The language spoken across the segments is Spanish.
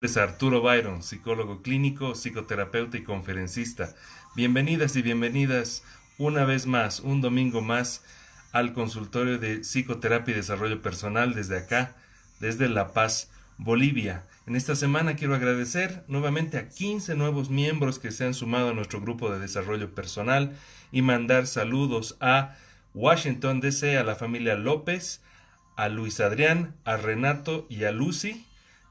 Es Arturo Byron, psicólogo clínico, psicoterapeuta y conferencista. Bienvenidas y bienvenidas una vez más, un domingo más, al consultorio de psicoterapia y desarrollo personal desde acá, desde La Paz, Bolivia. En esta semana quiero agradecer nuevamente a 15 nuevos miembros que se han sumado a nuestro grupo de desarrollo personal y mandar saludos a Washington DC, a la familia López, a Luis Adrián, a Renato y a Lucy.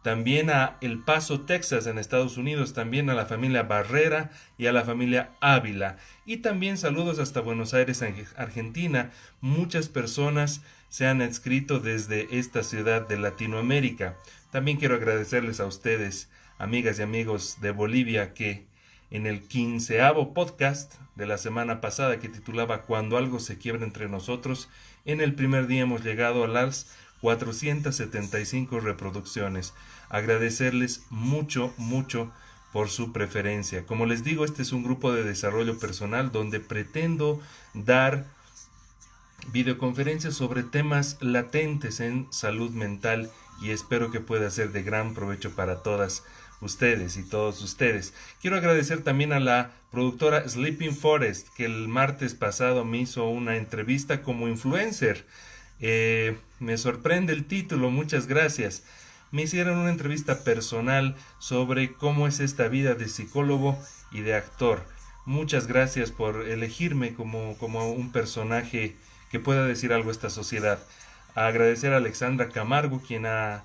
También a El Paso, Texas, en Estados Unidos, también a la familia Barrera y a la familia Ávila. Y también saludos hasta Buenos Aires, Argentina. Muchas personas se han adscrito desde esta ciudad de Latinoamérica. También quiero agradecerles a ustedes, amigas y amigos de Bolivia, que en el 15º podcast de la semana pasada, que titulaba Cuando algo se quiebra entre nosotros, en el primer día hemos llegado a las 475 reproducciones. Agradecerles mucho, mucho por su preferencia. Como les digo, este es un grupo de desarrollo personal donde pretendo dar videoconferencias sobre temas latentes en salud mental y espero que pueda ser de gran provecho para todas ustedes y todos ustedes. Quiero agradecer también a la productora Sleeping Forest, que el martes pasado me hizo una entrevista como influencer. Me sorprende el título, muchas gracias. Me hicieron una entrevista personal sobre cómo es esta vida de psicólogo y de actor. Muchas gracias por elegirme como un personaje que pueda decir algo a esta sociedad. Agradecer a Alexandra Camargo, quien ha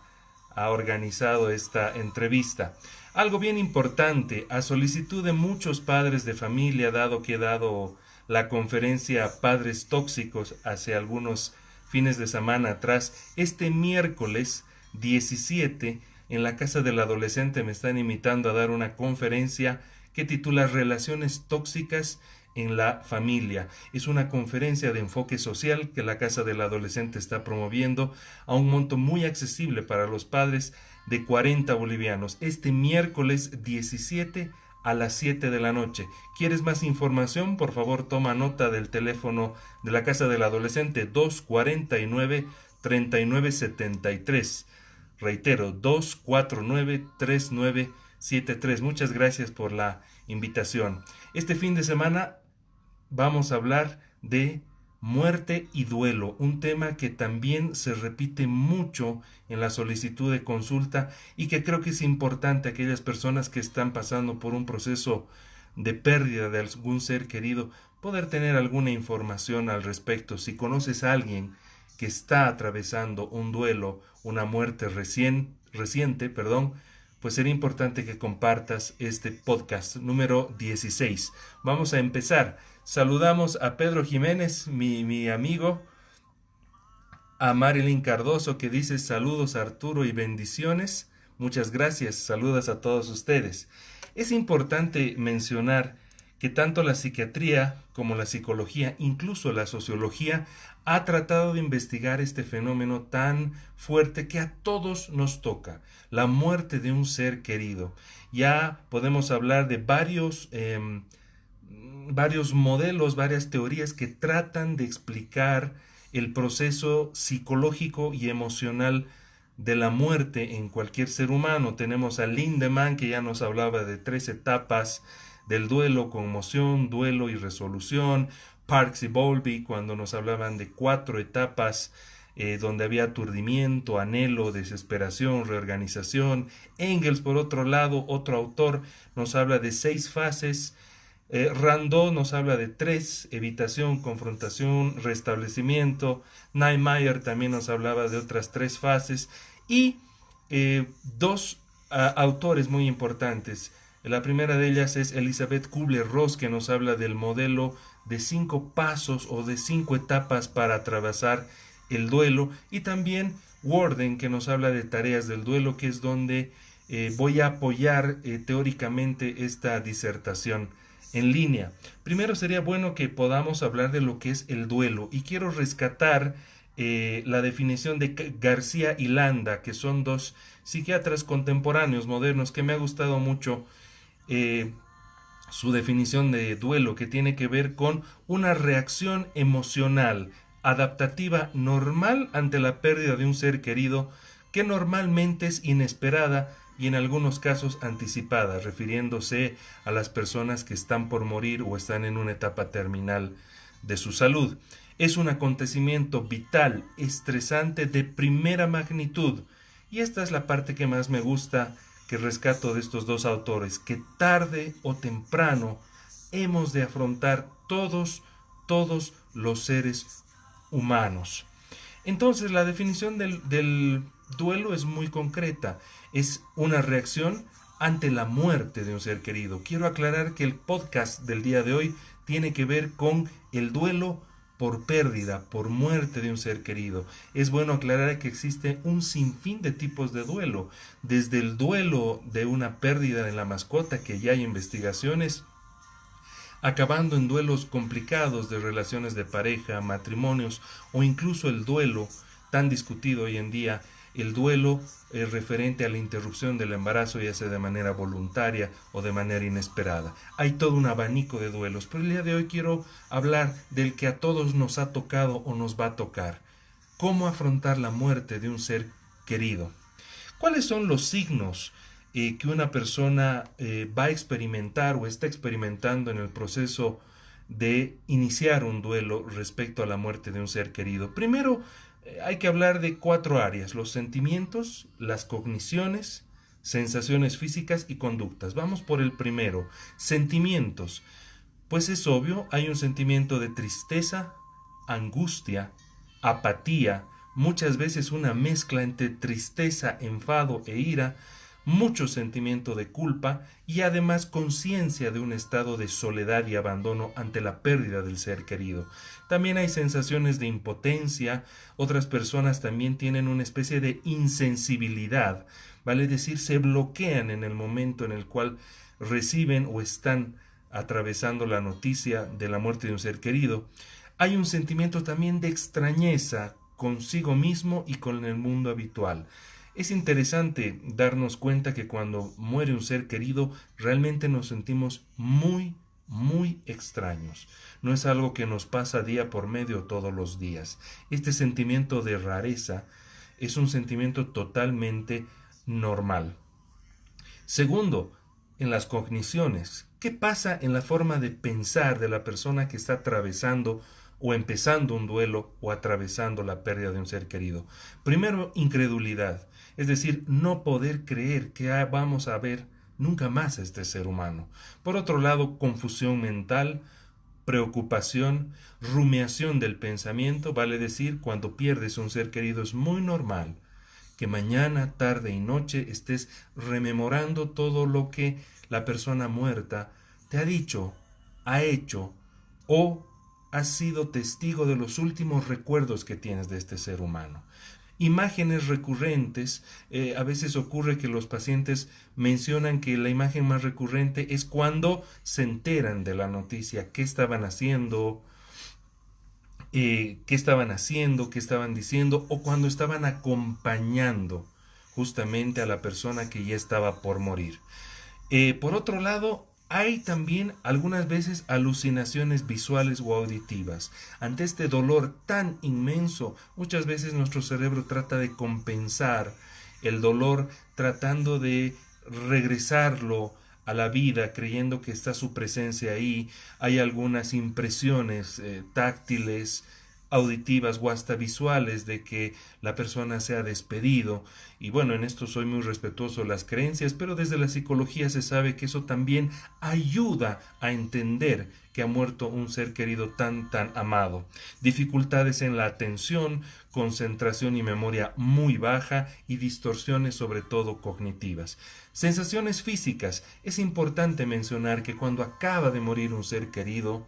organizado esta entrevista. Algo bien importante, a solicitud de muchos padres de familia, dado que he dado la conferencia Padres Tóxicos hace algunos fines de semana atrás, este miércoles 17 en la Casa del Adolescente me están invitando a dar una conferencia que titula Relaciones tóxicas en la familia. Es una conferencia de enfoque social que la Casa del Adolescente está promoviendo a un monto muy accesible para los padres de 40 bolivianos. Este miércoles 17 a las 7 de la noche. ¿Quieres más información? Por favor, toma nota del teléfono de la Casa del Adolescente 249-3973. Reitero, 249-3973. Muchas gracias por la invitación. Este fin de semana vamos a hablar de muerte y duelo, un tema que también se repite mucho en la solicitud de consulta y que creo que es importante a aquellas personas que están pasando por un proceso de pérdida de algún ser querido, poder tener alguna información al respecto. Si conoces a alguien que está atravesando un duelo, una muerte reciente, pues sería importante que compartas este podcast número 16. Vamos a empezar. Saludamos a Pedro Jiménez, mi amigo, a Marilyn Cardoso, que dice saludos Arturo y bendiciones. Muchas gracias, saludos a todos ustedes. Es importante mencionar que tanto la psiquiatría como la psicología, incluso la sociología, ha tratado de investigar este fenómeno tan fuerte que a todos nos toca, la muerte de un ser querido. Ya podemos hablar de varios modelos, varias teorías que tratan de explicar el proceso psicológico y emocional de la muerte en cualquier ser humano. Tenemos a Lindemann, que ya nos hablaba de 3 etapas del duelo: conmoción, duelo y resolución. Parks y Bowlby, cuando nos hablaban de 4 etapas, donde había aturdimiento, anhelo, desesperación, reorganización. Engels, por otro lado, otro autor, nos habla de 6 fases. Randall nos habla de 3: evitación, confrontación, restablecimiento. Niemeyer también nos hablaba de otras 3 fases. Y 2 autores muy importantes. La primera de ellas es Elizabeth Kubler-Ross, que nos habla del modelo de 5 pasos o de 5 etapas para atravesar el duelo. Y también Worden, que nos habla de tareas del duelo, que es donde voy a apoyar teóricamente esta disertación en línea. Primero sería bueno que podamos hablar de lo que es el duelo, y quiero rescatar la definición de García y Landa, que son 2 psiquiatras contemporáneos modernos que me ha gustado mucho su definición de duelo, que tiene que ver con una reacción emocional adaptativa normal ante la pérdida de un ser querido, que normalmente es inesperada y en algunos casos anticipada, refiriéndose a las personas que están por morir o están en una etapa terminal de su salud. Es un acontecimiento vital, estresante, de primera magnitud. Y esta es la parte que más me gusta, que rescato de estos dos autores, que tarde o temprano hemos de afrontar todos los seres humanos. Entonces, la definición del duelo es muy concreta. Es una reacción ante la muerte de un ser querido. Quiero aclarar que el podcast del día de hoy tiene que ver con el duelo por pérdida, por muerte de un ser querido. Es bueno aclarar que existe un sinfín de tipos de duelo, desde el duelo de una pérdida de la mascota, que ya hay investigaciones, acabando en duelos complicados de relaciones de pareja, matrimonios, o incluso el duelo tan discutido hoy en día, el duelo referente a la interrupción del embarazo, ya sea de manera voluntaria o de manera inesperada. Hay todo un abanico de duelos, pero el día de hoy quiero hablar del que a todos nos ha tocado o nos va a tocar. ¿Cómo afrontar la muerte de un ser querido? ¿Cuáles son los signos que una persona va a experimentar o está experimentando en el proceso de iniciar un duelo respecto a la muerte de un ser querido? Primero, hay que hablar de 4 áreas: los sentimientos, las cogniciones, sensaciones físicas y conductas. Vamos por el primero, sentimientos. Pues es obvio, hay un sentimiento de tristeza, angustia, apatía, muchas veces una mezcla entre tristeza, enfado e ira, mucho sentimiento de culpa y además conciencia de un estado de soledad y abandono ante la pérdida del ser querido. También hay sensaciones de impotencia. Otras personas también tienen una especie de insensibilidad, vale decir, se bloquean en el momento en el cual reciben o están atravesando la noticia de la muerte de un ser querido. Hay un sentimiento también de extrañeza consigo mismo y con el mundo habitual. Es interesante darnos cuenta que cuando muere un ser querido realmente nos sentimos muy extraños. No es algo que nos pasa día por medio todos los días. Este sentimiento de rareza es un sentimiento totalmente normal. Segundo, en las cogniciones. ¿Qué pasa en la forma de pensar de la persona que está atravesando o empezando un duelo o atravesando la pérdida de un ser querido? Primero, incredulidad, es decir, no poder creer que vamos a ver nunca más a este ser humano. Por otro lado, confusión mental, preocupación, rumiación del pensamiento, vale decir, cuando pierdes un ser querido es muy normal que mañana, tarde y noche estés rememorando todo lo que la persona muerta te ha dicho, ha hecho o has sido testigo de los últimos recuerdos que tienes de este ser humano. Imágenes recurrentes, a veces ocurre que los pacientes mencionan que la imagen más recurrente es cuando se enteran de la noticia, qué estaban haciendo, qué estaban diciendo, o cuando estaban acompañando justamente a la persona que ya estaba por morir. Por otro lado, hay también algunas veces alucinaciones visuales o auditivas. Ante este dolor tan inmenso, muchas veces nuestro cerebro trata de compensar el dolor, tratando de regresarlo a la vida, creyendo que está su presencia ahí. Hay algunas impresiones táctiles, auditivas o hasta visuales de que la persona se ha despedido. Y bueno, en esto soy muy respetuoso de las creencias, pero desde la psicología se sabe que eso también ayuda a entender que ha muerto un ser querido tan amado. Dificultades en la atención, concentración y memoria muy baja y distorsiones sobre todo cognitivas. Sensaciones físicas. Es importante mencionar que cuando acaba de morir un ser querido,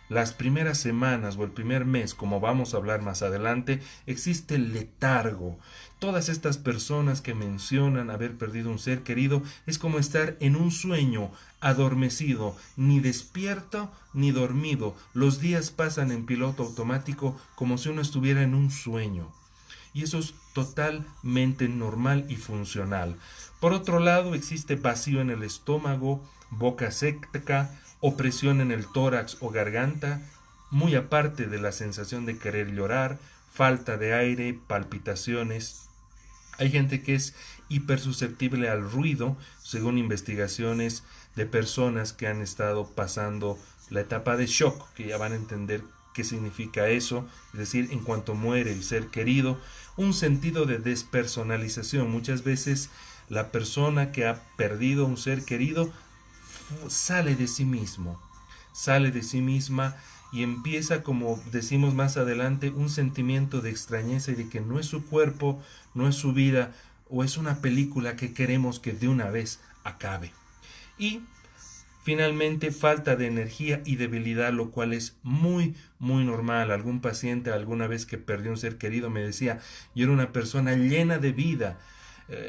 las primeras semanas o el primer mes, como vamos a hablar más adelante, existe el letargo. Todas estas personas que mencionan haber perdido un ser querido es como estar en un sueño adormecido, ni despierto ni dormido. Los días pasan en piloto automático como si uno estuviera en un sueño. Y eso es totalmente normal y funcional. Por otro lado, existe vacío en el estómago, boca seca, opresión en el tórax o garganta, muy aparte de la sensación de querer llorar, falta de aire, palpitaciones. Hay gente que es hipersusceptible al ruido, según investigaciones de personas que han estado pasando la etapa de shock, que ya van a entender qué significa eso, es decir, en cuanto muere el ser querido, un sentido de despersonalización. Muchas veces la persona que ha perdido un ser querido sale de sí mismo, sale de sí misma y empieza, como decimos más adelante, un sentimiento de extrañeza y de que no es su cuerpo, no es su vida, o es una película que queremos que de una vez acabe. Y finalmente, falta de energía y debilidad, lo cual es muy normal. Algún paciente alguna vez que perdió un ser querido me decía, yo era una persona llena de vida,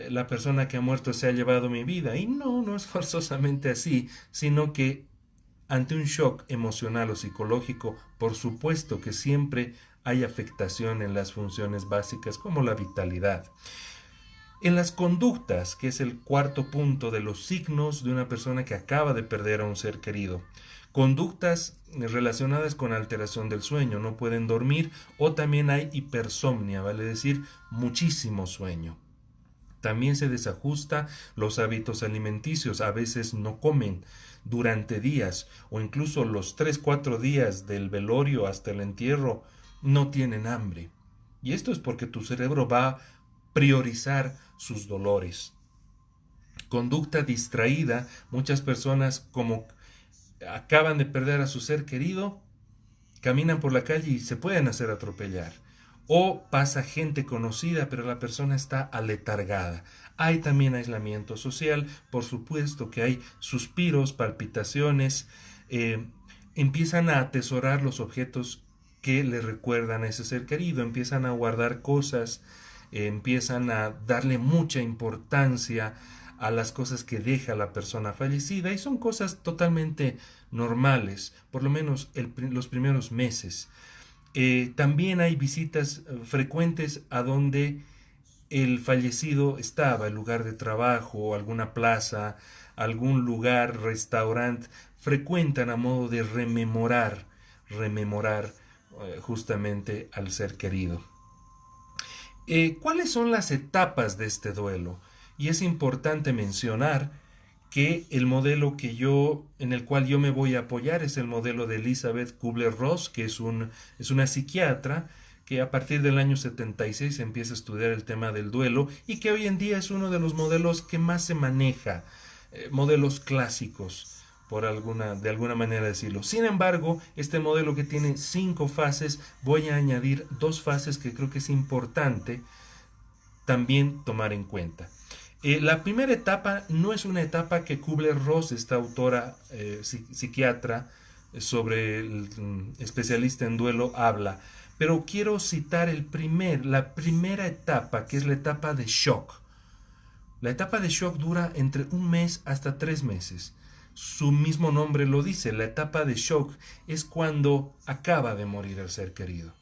la persona que ha muerto se ha llevado mi vida. Y no, no es forzosamente así, sino que ante un shock emocional o psicológico, por supuesto que siempre hay afectación en las funciones básicas como la vitalidad. En las conductas, que es el cuarto punto de los signos de una persona que acaba de perder a un ser querido. Conductas relacionadas con alteración del sueño, no pueden dormir, o también hay hipersomnia, vale decir muchísimo sueño. También se desajusta los hábitos alimenticios, a veces no comen durante días o incluso los 3-4 días del velorio hasta el entierro no tienen hambre. Y esto es porque tu cerebro va a priorizar sus dolores. Conducta distraída, muchas personas como acaban de perder a su ser querido, caminan por la calle y se pueden hacer atropellar. O pasa gente conocida, pero la persona está aletargada. Hay también aislamiento social, por supuesto que hay suspiros, palpitaciones, empiezan a atesorar los objetos que le recuerdan a ese ser querido, empiezan a guardar cosas, empiezan a darle mucha importancia a las cosas que deja la persona fallecida y son cosas totalmente normales, por lo menos los primeros meses. También hay visitas frecuentes a donde el fallecido estaba, el lugar de trabajo, alguna plaza, algún lugar, restaurante, frecuentan a modo de rememorar justamente al ser querido. ¿Cuáles son las etapas de este duelo? Y es importante mencionar que el modelo en el cual yo me voy a apoyar es el modelo de Elizabeth Kubler-Ross, que es una psiquiatra que a partir del año 76 empieza a estudiar el tema del duelo y que hoy en día es uno de los modelos que más se maneja, modelos clásicos, de alguna manera decirlo. Sin embargo, este modelo que tiene 5 fases, voy a añadir 2 fases que creo que es importante también tomar en cuenta. La primera etapa no es una etapa que Kubler-Ross, esta autora psiquiatra sobre el especialista en duelo, habla, pero quiero citar la primera etapa, que es la etapa de shock. La etapa de shock dura entre 1 mes hasta 3 meses. Su mismo nombre lo dice, la etapa de shock es cuando acaba de morir el ser querido.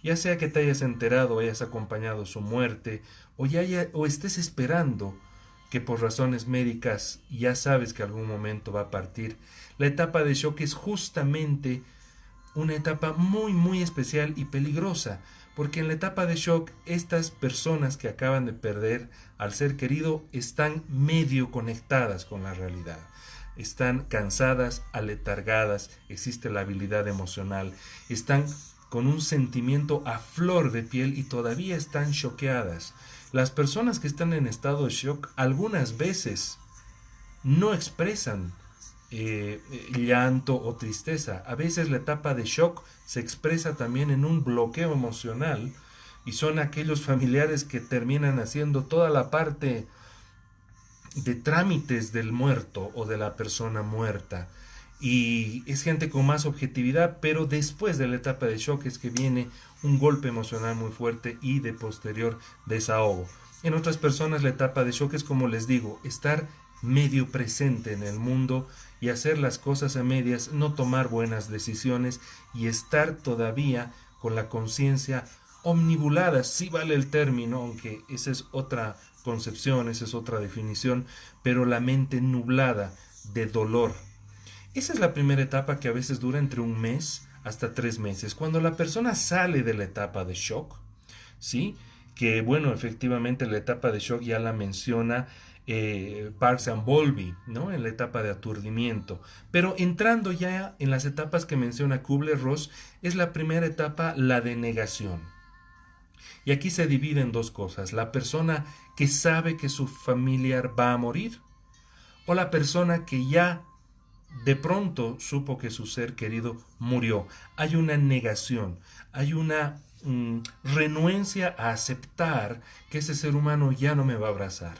Ya sea que te hayas enterado, hayas acompañado su muerte, o estés esperando que por razones médicas ya sabes que algún momento va a partir. La etapa de shock es justamente una etapa muy especial y peligrosa, porque en la etapa de shock estas personas que acaban de perder al ser querido están medio conectadas con la realidad. Están cansadas, aletargadas, existe la habilidad emocional, están con un sentimiento a flor de piel y todavía están choqueadas. Las personas que están en estado de shock algunas veces no expresan llanto o tristeza. A veces la etapa de shock se expresa también en un bloqueo emocional y son aquellos familiares que terminan haciendo toda la parte de trámites del muerto o de la persona muerta. Y es gente con más objetividad, pero después de la etapa de shock es que viene un golpe emocional muy fuerte y de posterior desahogo. En otras personas la etapa de shock es, como les digo, estar medio presente en el mundo y hacer las cosas a medias, no tomar buenas decisiones y estar todavía con la conciencia omnibulada, sí vale el término, aunque esa es otra concepción, esa es otra definición, pero la mente nublada de dolor. Esa es la primera etapa, que a veces dura entre 1 mes hasta 3 meses. Cuando la persona sale de la etapa de shock, ¿sí?, que bueno, efectivamente la etapa de shock ya la menciona Parks and Bowlby, ¿no? En la etapa de aturdimiento. Pero entrando ya en las etapas que menciona Kubler-Ross, es la primera etapa, la de negación. Y aquí se divide en dos cosas: la persona que sabe que su familiar va a morir, o la persona que ya de pronto supo que su ser querido murió. Hay una negación, hay una renuencia a aceptar que ese ser humano ya no me va a abrazar,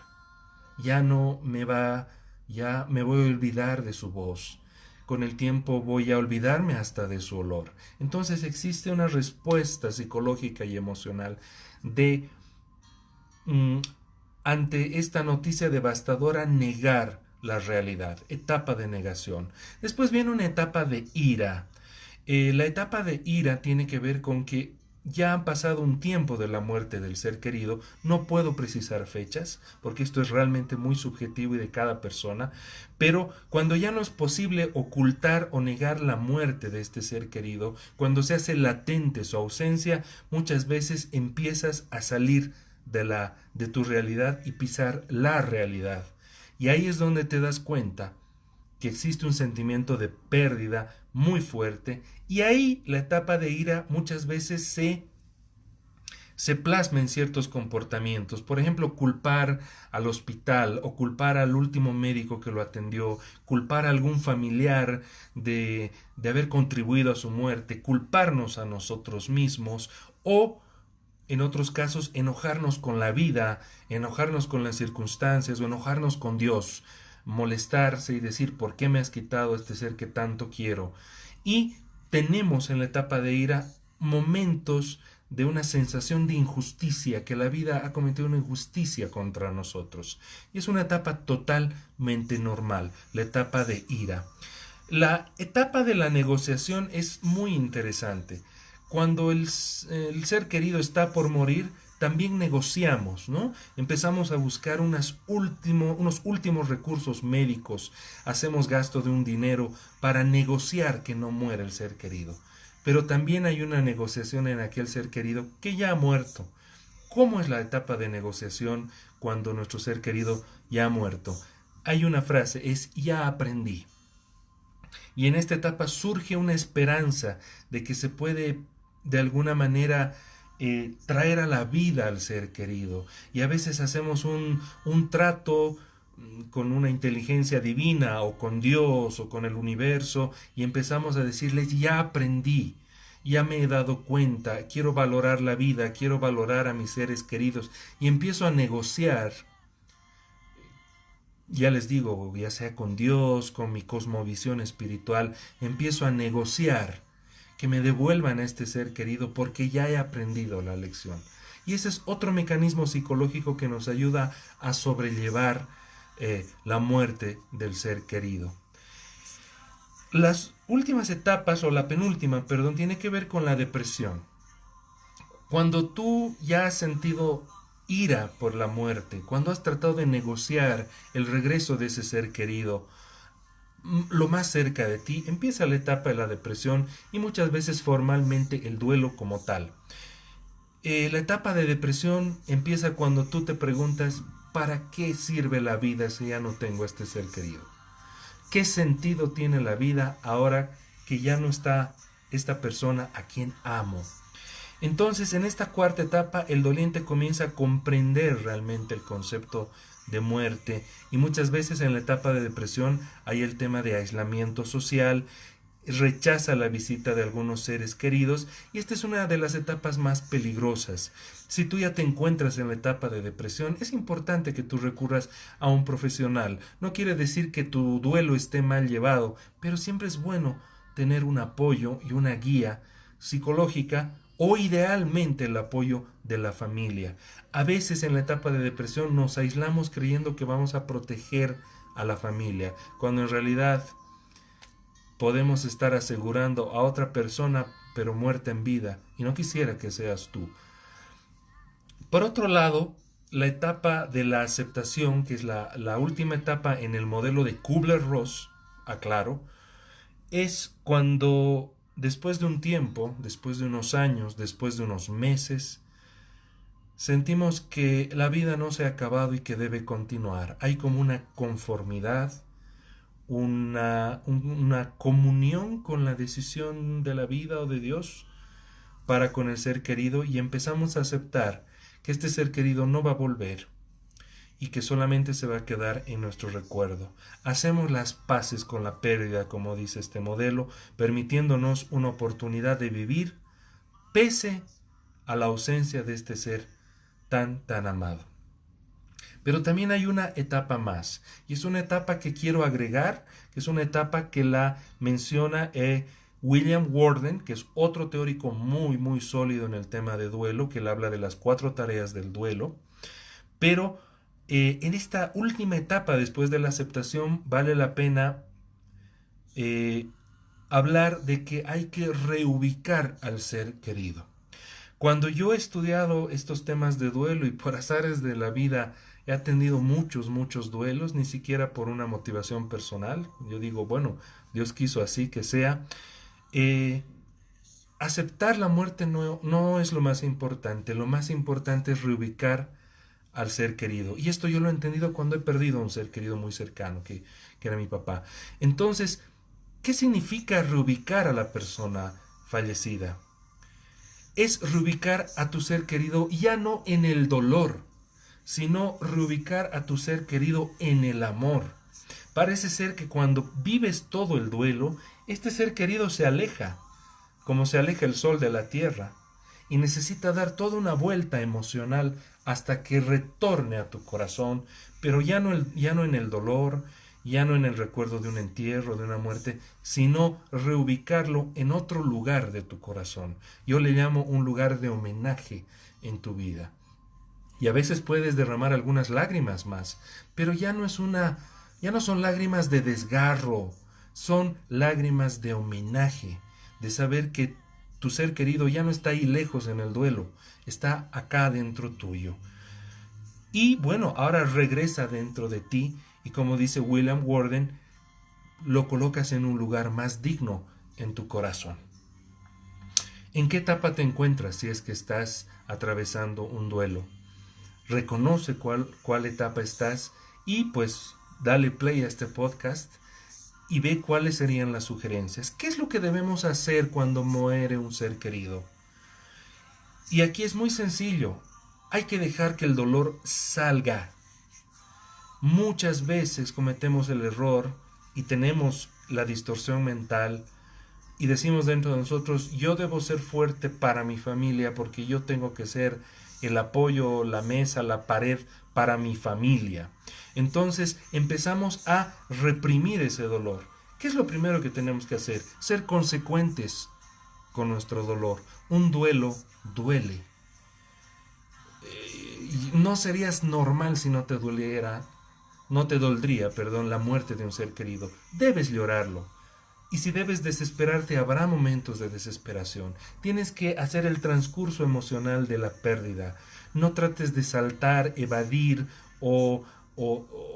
ya no me va, ya me voy a olvidar de su voz. Con el tiempo voy a olvidarme hasta de su olor. Entonces existe una respuesta psicológica y emocional de mm, ante esta noticia devastadora, negar la realidad, etapa de negación. Después viene una etapa de ira. La etapa de ira tiene que ver con que ya han pasado un tiempo de la muerte del ser querido. No puedo precisar fechas, porque esto es realmente muy subjetivo y de cada persona, pero cuando ya no es posible ocultar o negar la muerte de este ser querido, cuando se hace latente su ausencia, muchas veces empiezas a salir de tu realidad y pisar la realidad. Y ahí es donde te das cuenta que existe un sentimiento de pérdida muy fuerte, y ahí la etapa de ira muchas veces se plasma en ciertos comportamientos. Por ejemplo, culpar al hospital o culpar al último médico que lo atendió, culpar a algún familiar de haber contribuido a su muerte, culparnos a nosotros mismos, o en otros casos enojarnos con la vida, enojarnos con las circunstancias o enojarnos con Dios, molestarse y decir: ¿por qué me has quitado este ser que tanto quiero? Y tenemos en la etapa de ira momentos de una sensación de injusticia, que la vida ha cometido una injusticia contra nosotros. Y es una etapa totalmente normal, la etapa de ira. La etapa de la negociación es muy interesante. Cuando el ser querido está por morir, también negociamos, ¿no? Empezamos a buscar unos últimos recursos médicos, hacemos gasto de un dinero para negociar que no muera el ser querido. Pero también hay una negociación en aquel ser querido que ya ha muerto. ¿Cómo es la etapa de negociación cuando nuestro ser querido ya ha muerto? Hay una frase, es: ya aprendí. Y en esta etapa surge una esperanza de que se puede de alguna manera traer a la vida al ser querido. Y a veces hacemos un trato con una inteligencia divina o con Dios o con el universo, y empezamos a decirles: ya aprendí, ya me he dado cuenta, quiero valorar la vida, quiero valorar a mis seres queridos, y empiezo a negociar. Ya les digo, ya sea con Dios, con mi cosmovisión espiritual, empiezo a negociar que me devuelvan a este ser querido porque ya he aprendido la lección. Y ese es otro mecanismo psicológico que nos ayuda a sobrellevar la muerte del ser querido. Las últimas etapas, o la penúltima, perdón, tiene que ver con la depresión. Cuando tú ya has sentido ira por la muerte, cuando has tratado de negociar el regreso de ese ser querido lo más cerca de ti, empieza la etapa de la depresión y muchas veces formalmente el duelo como tal. La etapa de depresión empieza cuando tú te preguntas: ¿para qué sirve la vida si ya no tengo a este ser querido? ¿Qué sentido tiene la vida ahora que ya no está esta persona a quien amo? Entonces, en esta cuarta etapa, el doliente comienza a comprender realmente el concepto de muerte, y muchas veces en la etapa de depresión hay el tema de aislamiento social, rechaza la visita de algunos seres queridos, y esta es una de las etapas más peligrosas. Si tú ya te encuentras en la etapa de depresión, es importante que tú recurras a un profesional. No quiere decir que tu duelo esté mal llevado, pero siempre es bueno tener un apoyo y una guía psicológica, o idealmente el apoyo de la familia. A veces en la etapa de depresión nos aislamos creyendo que vamos a proteger a la familia, cuando en realidad podemos estar asegurando a otra persona, pero muerta en vida, y no quisiera que seas tú. Por otro lado, la etapa de la aceptación, que es la última etapa en el modelo de Kubler-Ross, aclaro, es cuando después de un tiempo, después de unos años, después de unos meses, sentimos que la vida no se ha acabado y que debe continuar. Hay como una conformidad, una comunión con la decisión de la vida o de Dios para con el ser querido, y empezamos a aceptar que este ser querido no va a volver y que solamente se va a quedar en nuestro recuerdo. Hacemos las paces con la pérdida, como dice este modelo, permitiéndonos una oportunidad de vivir pese a la ausencia de este ser tan amado. Pero también hay una etapa más, y es una etapa que quiero agregar, que es una etapa que la menciona William Worden, que es otro teórico muy sólido en el tema de duelo, que él habla de las 4 tareas del duelo. Pero en esta última etapa, después de la aceptación, vale la pena hablar de que hay que reubicar al ser querido. Cuando yo he estudiado estos temas de duelo, y por azares de la vida he atendido muchos duelos, ni siquiera por una motivación personal, yo digo, bueno, Dios quiso así que sea, aceptar la muerte no es lo más importante es reubicar al ser querido. Y esto yo lo he entendido cuando he perdido a un ser querido muy cercano, que era mi papá. Entonces, ¿qué significa reubicar a la persona fallecida? Es reubicar a tu ser querido ya no en el dolor, sino reubicar a tu ser querido en el amor. Parece ser que cuando vives todo el duelo, este ser querido se aleja, como se aleja el sol de la tierra, y necesita dar toda una vuelta emocional hasta que retorne a tu corazón, pero ya no en el dolor, ya no en el recuerdo de un entierro, de una muerte, sino reubicarlo en otro lugar de tu corazón. Yo le llamo un lugar de homenaje en tu vida. Y a veces puedes derramar algunas lágrimas más, pero ya no son lágrimas de desgarro, son lágrimas de homenaje, de saber que tu ser querido ya no está ahí lejos en el duelo, está acá dentro tuyo. Y bueno, ahora regresa dentro de ti, y como dice William Worden, lo colocas en un lugar más digno en tu corazón. ¿En qué etapa te encuentras si es que estás atravesando un duelo? Reconoce cuál etapa estás, y pues dale play a este podcast y ve cuáles serían las sugerencias. ¿Qué es lo que debemos hacer cuando muere un ser querido? Y aquí es muy sencillo. Hay que dejar que el dolor salga. Muchas veces cometemos el error y tenemos la distorsión mental y decimos dentro de nosotros, yo debo ser fuerte para mi familia porque yo tengo que ser el apoyo, la mesa, la pared para mi familia. Entonces empezamos a reprimir ese dolor. ¿Qué es lo primero que tenemos que hacer? Ser consecuentes con nuestro dolor. Un duelo duele. No serías normal si no te doldría, la muerte de un ser querido. Debes llorarlo. Y si debes desesperarte, habrá momentos de desesperación. Tienes que hacer el transcurso emocional de la pérdida. No trates de saltar, evadir o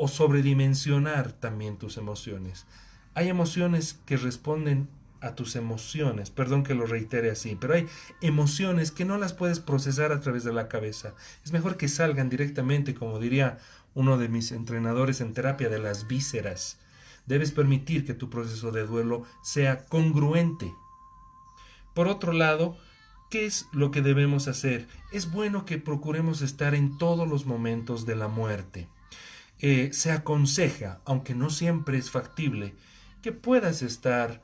sobredimensionar también tus emociones. Hay emociones que responden a tus emociones, perdón que lo reitere así, pero hay emociones que no las puedes procesar a través de la cabeza. Es mejor que salgan directamente, como diría uno de mis entrenadores en terapia, de las vísceras. Debes permitir que tu proceso de duelo sea congruente. Por otro lado, ¿qué es lo que debemos hacer? Es bueno que procuremos estar en todos los momentos de la muerte. Se aconseja, aunque no siempre es factible, que puedas estar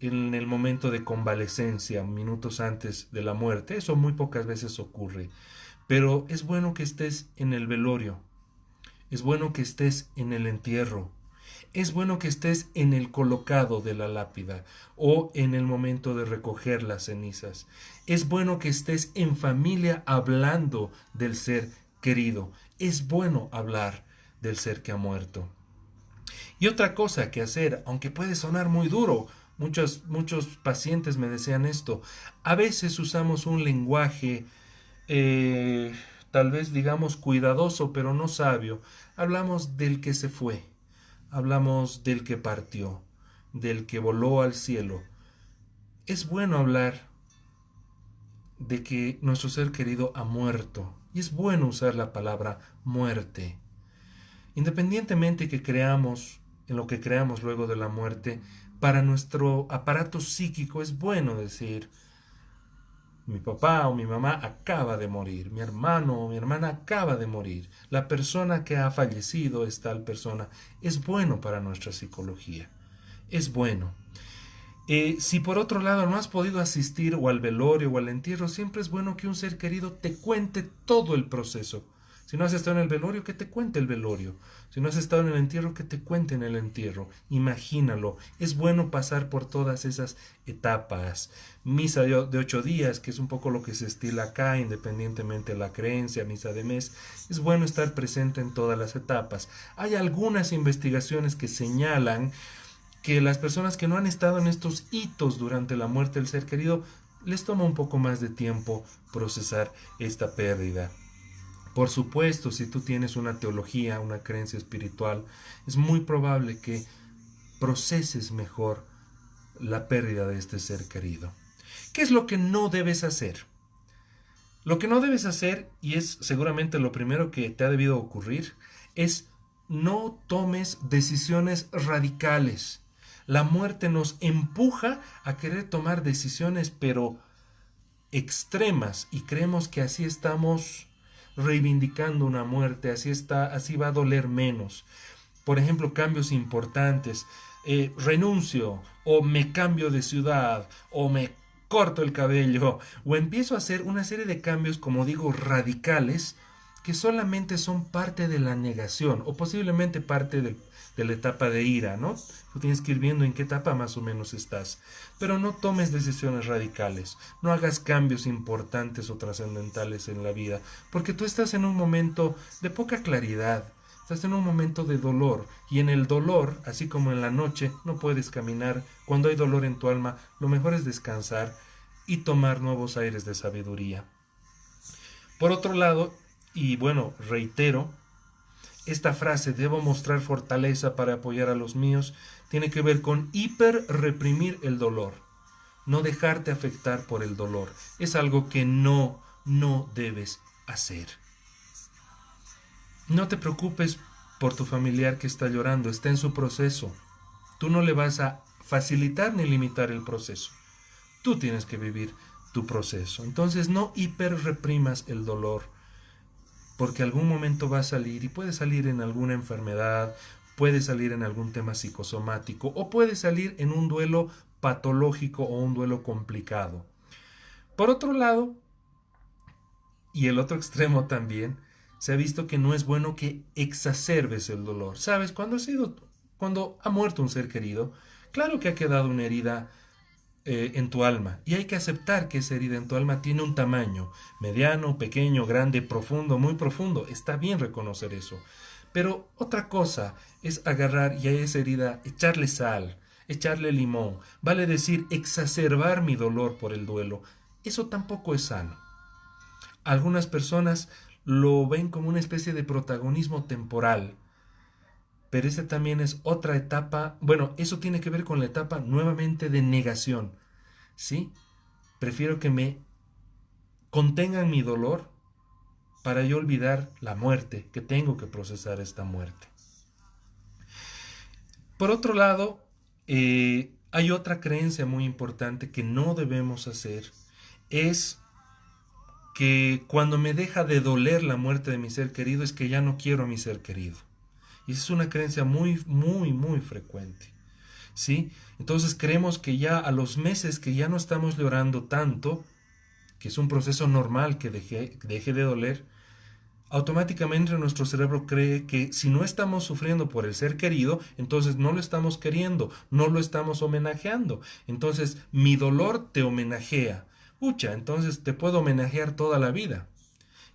en el momento de convalecencia, minutos antes de la muerte. Eso muy pocas veces ocurre. Pero es bueno que estés en el velorio. Es bueno que estés en el entierro. Es bueno que estés en el colocado de la lápida o en el momento de recoger las cenizas. Es bueno que estés en familia hablando del ser querido. Es bueno hablar del ser que ha muerto. Y otra cosa que hacer, aunque puede sonar muy duro, muchos pacientes me decían esto, a veces usamos un lenguaje tal vez digamos cuidadoso, pero no sabio. Hablamos del que se fue. Hablamos del que partió, del que voló al cielo. Es bueno hablar de que nuestro ser querido ha muerto Y es bueno usar la palabra muerte. Independientemente que creamos en lo que creamos luego de la muerte, para nuestro aparato psíquico es bueno decir: mi papá o mi mamá acaba de morir, mi hermano o mi hermana acaba de morir, la persona que ha fallecido es tal persona. Es bueno para nuestra psicología, es bueno. Si por otro lado no has podido asistir o al velorio o al entierro, siempre es bueno que un ser querido te cuente todo el proceso. Si no has estado en el velorio, que te cuente el velorio. Si no has estado en el entierro, que te cuente en el entierro. Imagínalo. Es bueno pasar por todas esas etapas. Misa de 8 días, que es un poco lo que se estila acá, independientemente de la creencia, misa de mes. Es bueno estar presente en todas las etapas. Hay algunas investigaciones que señalan que las personas que no han estado en estos hitos durante la muerte del ser querido les toma un poco más de tiempo procesar esta pérdida. Por supuesto, si tú tienes una teología, una creencia espiritual, es muy probable que proceses mejor la pérdida de este ser querido. ¿Qué es lo que no debes hacer? Lo que no debes hacer, y es seguramente lo primero que te ha debido ocurrir, es no tomes decisiones radicales. La muerte nos empuja a querer tomar decisiones, pero extremas, y creemos que así estamos reivindicando una muerte, así va a doler menos. Por ejemplo, cambios importantes, renuncio, o me cambio de ciudad, o me corto el cabello, o empiezo a hacer una serie de cambios, como digo, radicales, que solamente son parte de la negación, o posiblemente parte de la etapa de ira, ¿no? Tú tienes que ir viendo en qué etapa más o menos estás. Pero no tomes decisiones radicales, no hagas cambios importantes o trascendentales en la vida, porque tú estás en un momento de poca claridad, estás en un momento de dolor, y en el dolor, así como en la noche, no puedes caminar. Cuando hay dolor en tu alma, lo mejor es descansar y tomar nuevos aires de sabiduría. Por otro lado, y bueno, reitero, esta frase, debo mostrar fortaleza para apoyar a los míos, tiene que ver con hiperreprimir el dolor, no dejarte afectar por el dolor. Es algo que no debes hacer. No te preocupes por tu familiar que está llorando, está en su proceso. Tú no le vas a facilitar ni limitar el proceso. Tú tienes que vivir tu proceso. Entonces no hiperreprimas el dolor, porque algún momento va a salir, y puede salir en alguna enfermedad, puede salir en algún tema psicosomático, o puede salir en un duelo patológico o un duelo complicado. Por otro lado, y el otro extremo también, se ha visto que no es bueno que exacerbes el dolor. ¿Sabes? Cuando ha muerto un ser querido, claro que ha quedado una herida en tu alma, y hay que aceptar que esa herida en tu alma tiene un tamaño mediano, pequeño, grande, profundo, muy profundo. Está bien reconocer eso, pero otra cosa es agarrar y a esa herida echarle sal, echarle limón, vale decir exacerbar mi dolor por el duelo. Eso tampoco es sano. Algunas personas lo ven como una especie de protagonismo temporal, pero esa también es otra etapa. Bueno, eso tiene que ver con la etapa nuevamente de negación. ¿Sí? Prefiero que me contengan mi dolor para yo olvidar la muerte, que tengo que procesar esta muerte. Por otro lado, hay otra creencia muy importante que no debemos hacer, es que cuando me deja de doler la muerte de mi ser querido es que ya no quiero a mi ser querido. Y esa es una creencia muy frecuente. ¿Sí? Entonces creemos que ya a los meses que ya no estamos llorando tanto, que es un proceso normal que deje de doler, automáticamente nuestro cerebro cree que si no estamos sufriendo por el ser querido, entonces no lo estamos queriendo, no lo estamos homenajeando. Entonces mi dolor te homenajea. Pucha, entonces te puedo homenajear toda la vida.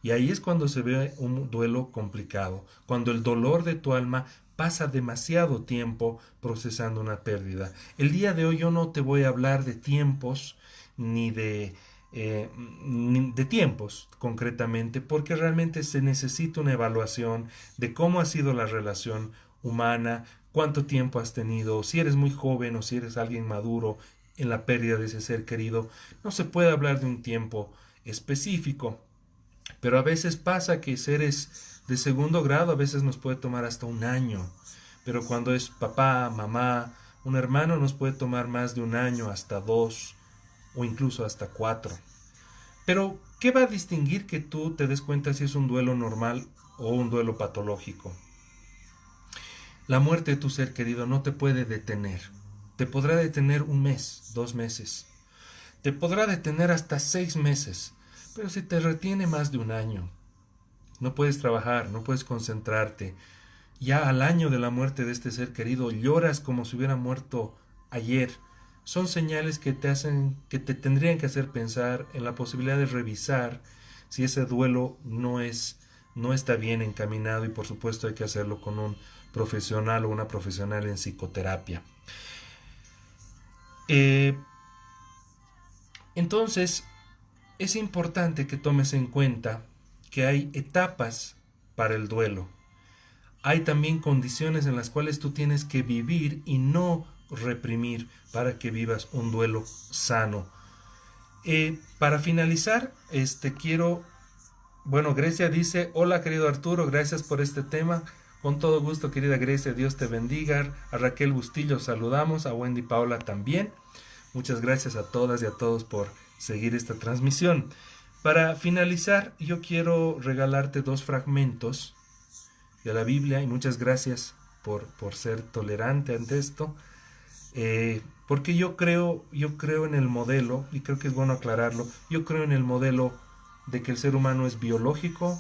Y ahí es cuando se ve un duelo complicado, cuando el dolor de tu alma pasa demasiado tiempo procesando una pérdida. El día de hoy yo no te voy a hablar de tiempos ni de tiempos concretamente, porque realmente se necesita una evaluación de cómo ha sido la relación humana, cuánto tiempo has tenido, si eres muy joven o si eres alguien maduro en la pérdida de ese ser querido. No se puede hablar de un tiempo específico. Pero a veces pasa que seres de segundo grado a veces nos puede tomar hasta un año. Pero cuando es papá, mamá, un hermano nos puede tomar más de un año, hasta 2 o incluso hasta 4. Pero, ¿qué va a distinguir que tú te des cuenta si es un duelo normal o un duelo patológico? La muerte de tu ser querido no te puede detener. Te podrá detener 1 mes, 2 meses. Te podrá detener hasta 6 meses. Pero si te retiene más de un año, no puedes trabajar, no puedes concentrarte. Ya al año de la muerte de este ser querido lloras como si hubiera muerto ayer. Son señales que te tendrían que hacer pensar en la posibilidad de revisar si ese duelo no está bien encaminado, y por supuesto hay que hacerlo con un profesional o una profesional en psicoterapia. Entonces, es importante que tomes en cuenta que hay etapas para el duelo. Hay también condiciones en las cuales tú tienes que vivir y no reprimir para que vivas un duelo sano. Para finalizar, Grecia dice: hola querido Arturo, gracias por este tema. Con todo gusto, querida Grecia, Dios te bendiga. A Raquel Bustillo saludamos, a Wendy Paula también. Muchas gracias a todas y a todos por seguir esta transmisión. Para finalizar, yo quiero regalarte 2 fragmentos de la Biblia, y muchas gracias por ser tolerante ante esto, porque yo creo en el modelo, y creo que es bueno aclararlo. Yo creo en el modelo de que el ser humano es biológico,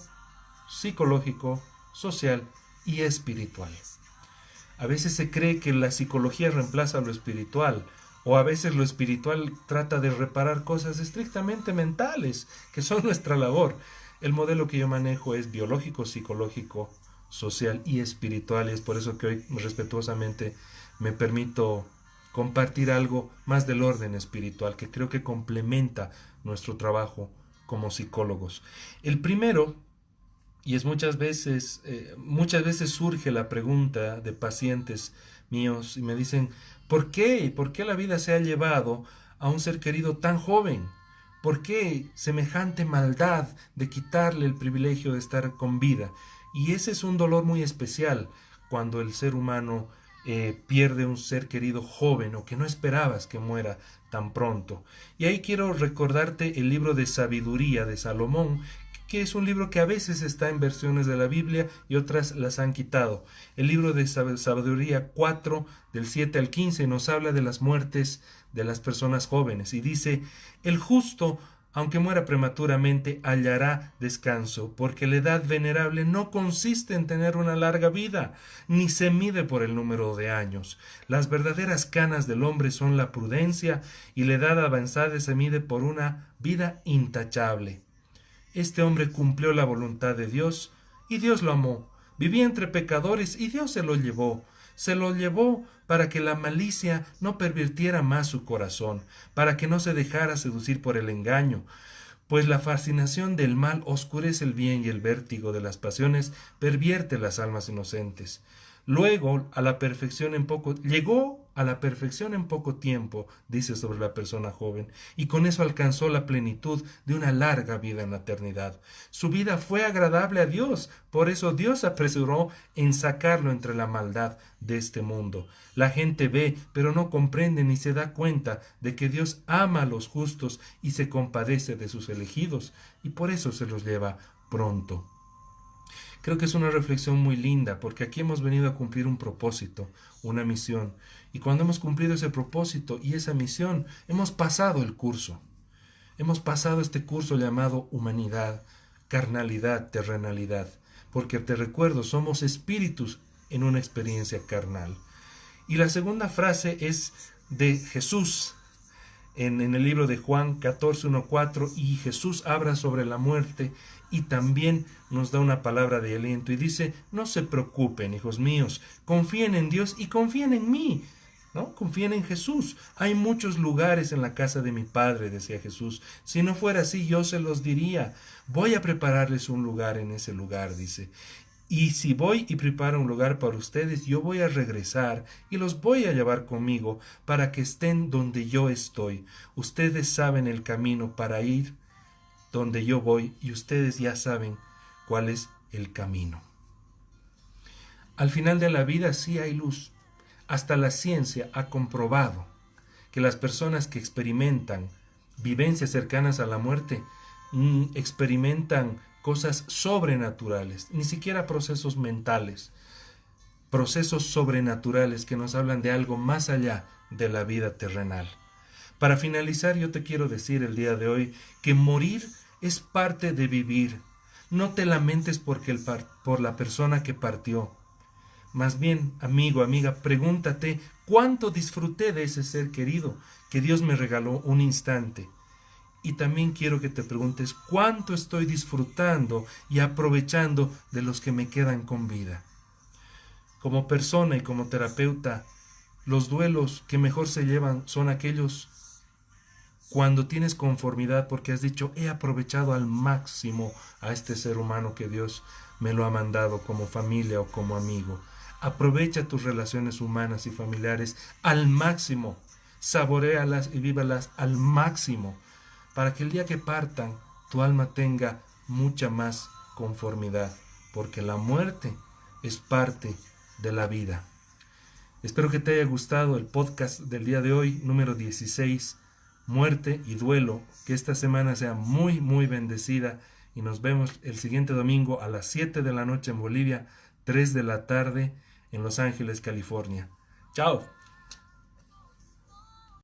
psicológico, social y espiritual. A veces se cree que la psicología reemplaza lo espiritual, o a veces lo espiritual trata de reparar cosas estrictamente mentales, que son nuestra labor. El modelo que yo manejo es biológico, psicológico, social y espiritual, y es por eso que hoy respetuosamente me permito compartir algo más del orden espiritual, que creo que complementa nuestro trabajo como psicólogos. El primero, y es muchas veces surge la pregunta de pacientes míos y me dicen: ¿por qué? ¿Por qué la vida se ha llevado a un ser querido tan joven? ¿Por qué semejante maldad de quitarle el privilegio de estar con vida? Y ese es un dolor muy especial cuando el ser humano pierde un ser querido joven, o que no esperabas que muera tan pronto. Y ahí quiero recordarte el libro de Sabiduría de Salomón, que es un libro que a veces está en versiones de la Biblia y otras las han quitado. El libro de Sabiduría 4, del 7 al 15, nos habla de las muertes de las personas jóvenes y dice: el justo, aunque muera prematuramente, hallará descanso, porque la edad venerable no consiste en tener una larga vida, ni se mide por el número de años. Las verdaderas canas del hombre son la prudencia, y la edad avanzada se mide por una vida intachable. Este hombre cumplió la voluntad de Dios, y Dios lo amó. Vivía entre pecadores, y Dios se lo llevó. Se lo llevó para que la malicia no pervirtiera más su corazón, para que no se dejara seducir por el engaño, pues la fascinación del mal oscurece el bien, y el vértigo de las pasiones pervierte las almas inocentes. Llegó a la perfección en poco tiempo, dice sobre la persona joven, y con eso alcanzó la plenitud de una larga vida en la eternidad. Su vida fue agradable a Dios, por eso Dios apresuró en sacarlo entre la maldad de este mundo. La gente ve, pero no comprende ni se da cuenta de que Dios ama a los justos y se compadece de sus elegidos, y por eso se los lleva pronto. Creo que es una reflexión muy linda, porque aquí hemos venido a cumplir un propósito, una misión. Y cuando hemos cumplido ese propósito y esa misión, hemos pasado el curso. Hemos pasado este curso llamado humanidad, carnalidad, terrenalidad. Porque te recuerdo, somos espíritus en una experiencia carnal. Y la segunda frase es de Jesús, en el libro de Juan 14:1-4, y Jesús habla sobre la muerte y también nos da una palabra de aliento y dice: no se preocupen, hijos míos, confíen en Dios y confíen en mí, ¿no? Confíen en Jesús. Hay muchos lugares en la casa de mi Padre, decía Jesús. Si no fuera así, yo se los diría. Voy a prepararles un lugar en ese lugar, dice. Y si voy y preparo un lugar para ustedes, yo voy a regresar y los voy a llevar conmigo para que estén donde yo estoy. Ustedes saben el camino para ir donde yo voy y ustedes ya saben cuál es el camino. Al final de la vida sí hay luz. Hasta la ciencia ha comprobado que las personas que experimentan vivencias cercanas a la muerte experimentan cosas sobrenaturales, ni siquiera procesos mentales, procesos sobrenaturales que nos hablan de algo más allá de la vida terrenal. Para finalizar, yo te quiero decir el día de hoy que morir es parte de vivir. No te lamentes por la persona que partió. Más bien, amigo, amiga, pregúntate cuánto disfruté de ese ser querido que Dios me regaló un instante. Y también quiero que te preguntes cuánto estoy disfrutando y aprovechando de los que me quedan con vida. Como persona y como terapeuta, los duelos que mejor se llevan son aquellos cuando tienes conformidad porque has dicho, he aprovechado al máximo a este ser humano que Dios me lo ha mandado como familia o como amigo. Aprovecha tus relaciones humanas y familiares al máximo, saboréalas y vívalas al máximo, para que el día que partan tu alma tenga mucha más conformidad, porque la muerte es parte de la vida. Espero que te haya gustado el podcast del día de hoy, número 16, Muerte y Duelo, que esta semana sea muy, muy bendecida y nos vemos el siguiente domingo a las 7 de la noche en Bolivia, 3 de la tarde en Los Ángeles, California. ¡Chao!